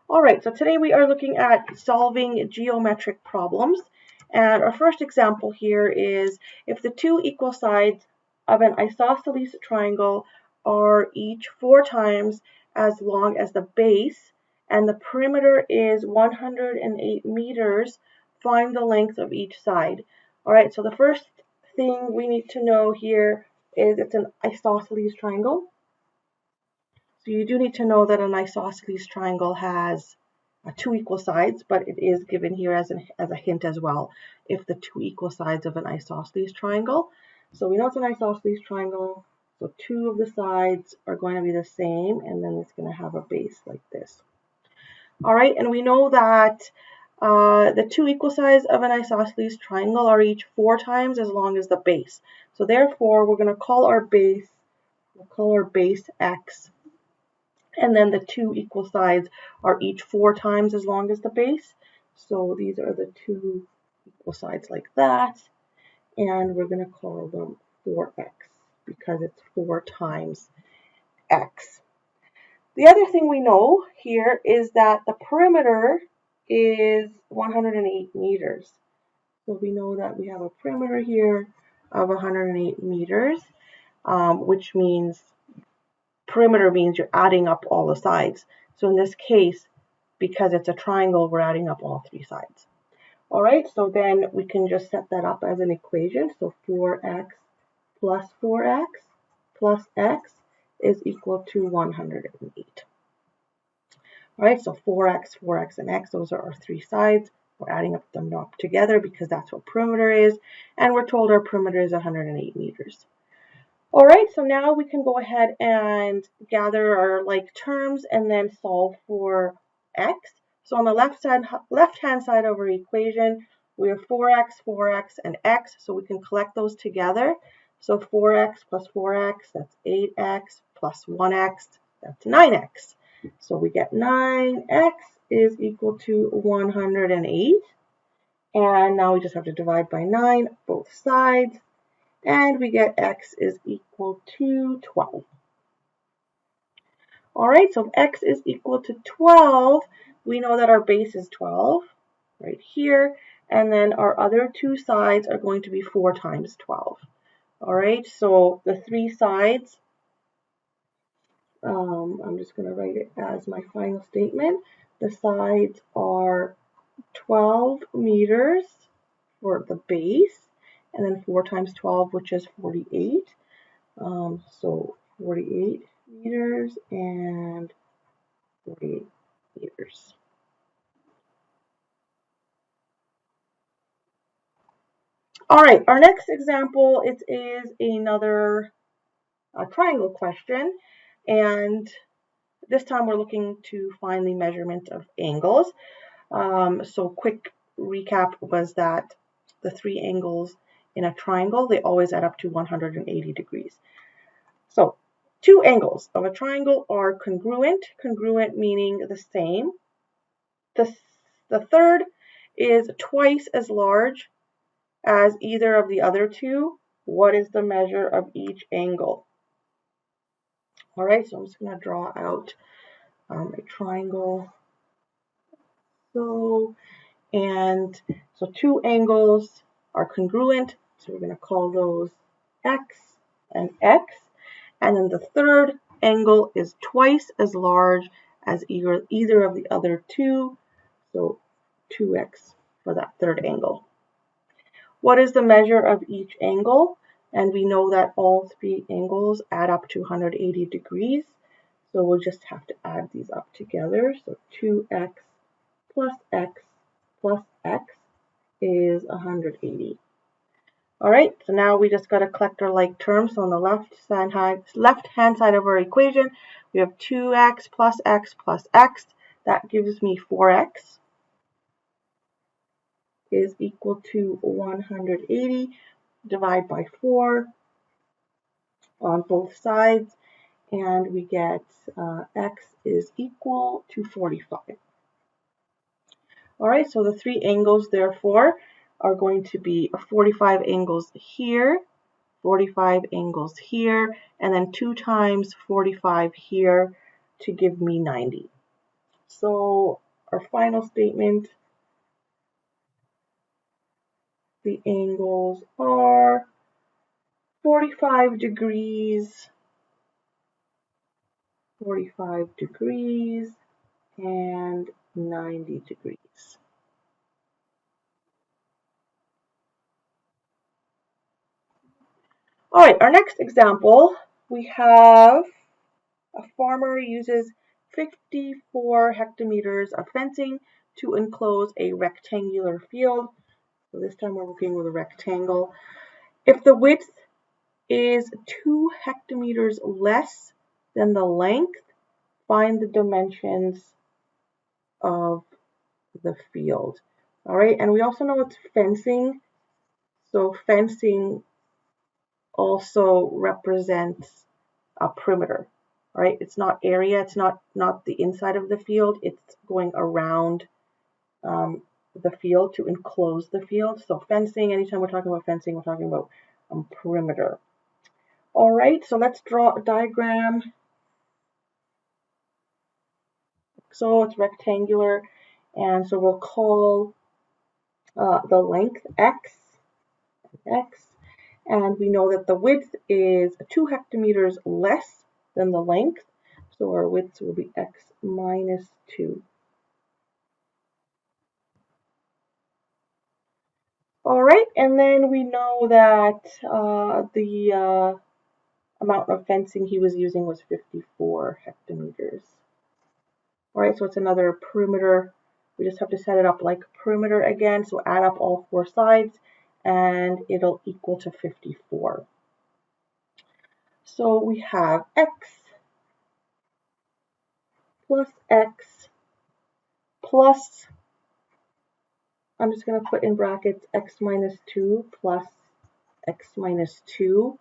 All right, so today we are looking at solving geometric problems. And our first example here is if the two equal sides of an isosceles triangle are each 4 times as long as the base and the perimeter is 108 meters, find the length of each side. All right, so the first thing we need to know here is it's an isosceles triangle. So you do need to know that an isosceles triangle has 2 equal sides, but it is given here as a hint as well, if the 2 equal sides of an isosceles triangle. So we know it's an isosceles triangle, so 2 of the sides are going to be the same, and then it's going to have a base like this. All right, and we know that the 2 equal sides of an isosceles triangle are each 4 times as long as the base. So therefore, we're going to call our base, x, and then the 2 equal sides are each 4 times as long as the base. So these are the 2 equal sides like that. And we're going to call them 4x because it's 4 times x. The other thing we know here is that the perimeter is 108 meters. So we know that we have a perimeter here of 108 meters, which means perimeter means you're adding up all the sides. So in this case, because it's a triangle, we're adding up all 3 sides. All right, so then we can just set that up as an equation. So 4x plus 4x plus x is equal to 108. All right, so 4x, 4x, and x, those are our 3 sides. We're adding them up together because that's what perimeter is. And we're told our perimeter is 108 meters. All right, so now we can go ahead and gather our like terms and then solve for x. So on the left-hand side of our equation, we have 4x, and x, so we can collect those together. So 4x plus 4x, that's 8x, plus 1x, that's 9x. So we get 9x is equal to 108. And now we just have to divide by 9 both sides. And we get x is equal to 12. All right, so if x is equal to 12, we know that our base is 12 right here, and then our other 2 sides are going to be 4 times 12. All right, so the 3 sides, I'm just going to write it as my final statement. The sides are 12 meters for the base, and then 4 times 12, which is 48. So 48 meters and 48 meters. All right, our next example, it is another triangle question, and this time we're looking to find the measurement of angles. So quick recap was that the 3 angles in a triangle, they always add up to 180 degrees. So 2 angles of a triangle are congruent, meaning the same. The third is twice as large as either of the other 2. What is the measure of each angle? All right, so I'm just going to draw out a triangle. So 2 angles are congruent, so we're going to call those x and x. And then the third angle is twice as large as either of the other 2, so 2x for that third angle. What is the measure of each angle? And we know that all 3 angles add up to 180 degrees, so we'll just have to add these up together. So 2x plus x is 180. All right, so now we just got to collect our like terms. So on the left-hand side of our equation, we have 2x plus x plus x. That gives me 4x is equal to 180. Divide by 4 on both sides, and we get x is equal to 45. All right, so the 3 angles, therefore, are going to be 45 angles here, 45 angles here, and then 2 times 45 here to give me 90. So our final statement, the angles are 45 degrees, 45 degrees, and 90 degrees. All right, our next example, we have a farmer uses 54 hectometers of fencing to enclose a rectangular field. So this time we're working with a rectangle. If the width is 2 hectometers less than the length, find the dimensions of the field. All right, and we also know it's fencing. So fencing also represents a perimeter. All right, it's not area, it's not the inside of the field, it's going around the field to enclose the field. So fencing, anytime we're talking about fencing, we're talking about perimeter. All right, so let's draw a diagram. So it's rectangular, and so we'll call the length x, and we know that the width is 2 hectometers less than the length, so our width will be x minus 2. All right, and then we know that the amount of fencing he was using was 54 hectometers. All right, so it's another perimeter. We just have to set it up like perimeter again, so add up all 4 sides, and it'll equal to 54. So we have x plus x plus, I'm just going to put in brackets x minus 2 plus x minus 2,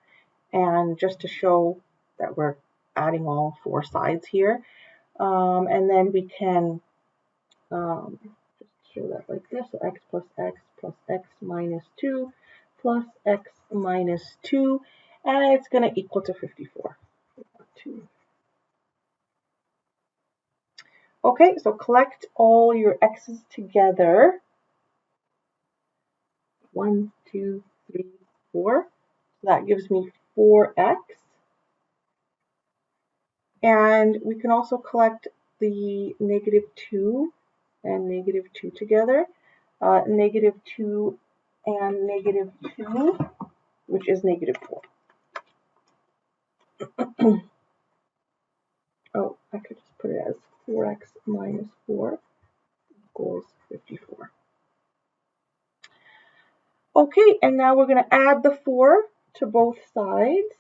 and just to show that we're adding all 4 sides here. And then we can just show that like this, so x plus x minus 2 plus x minus 2, and it's going to equal to 54. 2. Okay, so collect all your x's together. 1, 2, 3, 4. So that gives me 4x. And we can also collect the negative 2 and negative 2 together. Negative 2 and negative 2, which is negative 4. Oh, I could just put it as 4x minus 4 equals 54. Okay, and now we're going to add the 4 to both sides.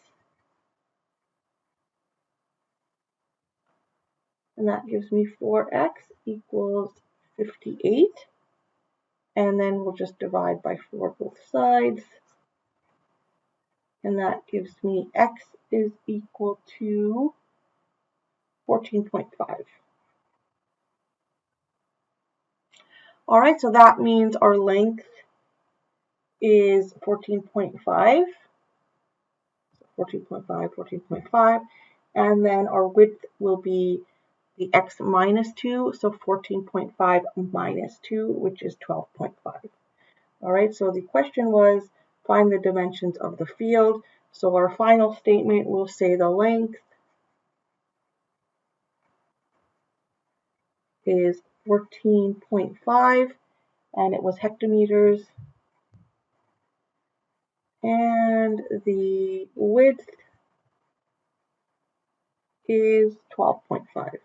And that gives me 4x equals 58. And then we'll just divide by 4 both sides. And that gives me x is equal to 14.5. All right, so that means our length is 14.5. 14.5, 14.5. And then our width will be the x minus 2, so 14.5 minus 2, which is 12.5. All right, so the question was find the dimensions of the field. So our final statement will say the length is 14.5, and it was hectometers, and the width is 12.5.